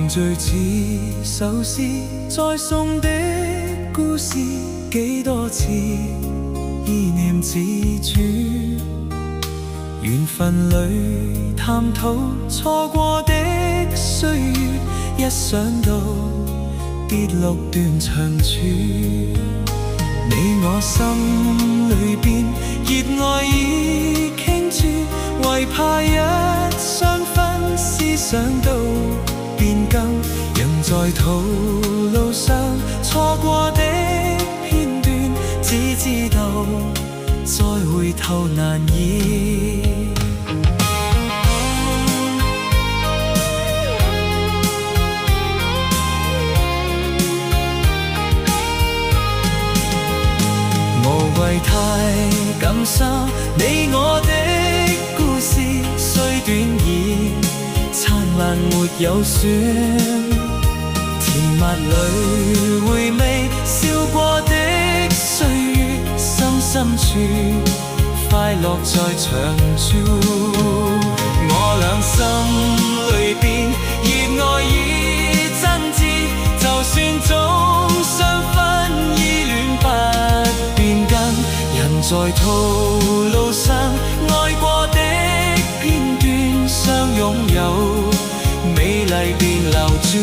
聚似首詩，再送的故事幾多次，意念自主。緣分裏探討錯過的歲月，一想到跌落斷腸處，你我心裏邊熱愛已傾注，為怕一相分，思想到變更，人在途路上錯過的片段，只知道再回頭難以。無謂太感傷，你我的故事雖短已燦爛沒有損，甜蜜裏回味笑過的歲月，心深處快樂在長駐。我倆心裏邊熱愛已真摯，就算總相分依戀不變更，人在途路上愛過的片段，相擁有美麗便留住。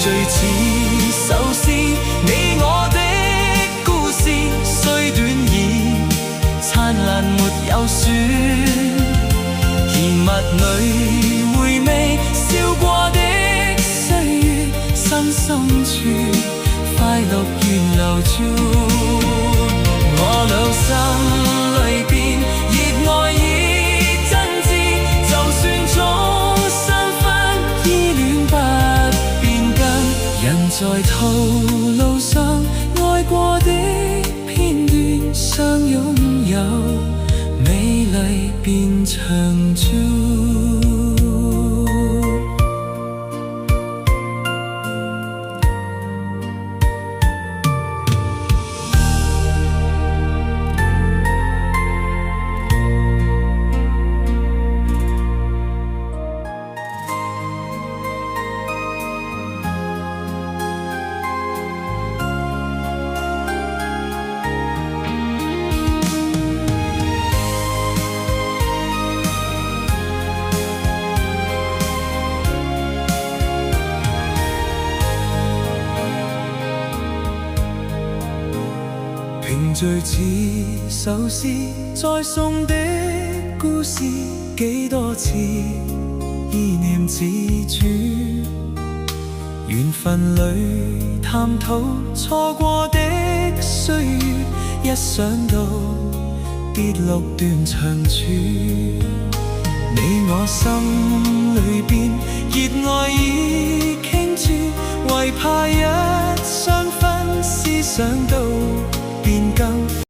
聚似首詩，你我的故事雖短已燦爛沒有損，甜蜜裏回味笑過的歲月，心深處快樂願留住。我倆心裏邊熱愛已真摯，就算總相分依戀不人在途路上愛過的片段，相擁有美麗便長駐。萍聚似首詩，再送的故事幾多次，意念自主。緣分裏探討錯過的歲月，一想到跌落斷腸處，你我心裏邊熱愛已傾注，為怕一相分，思想到變更。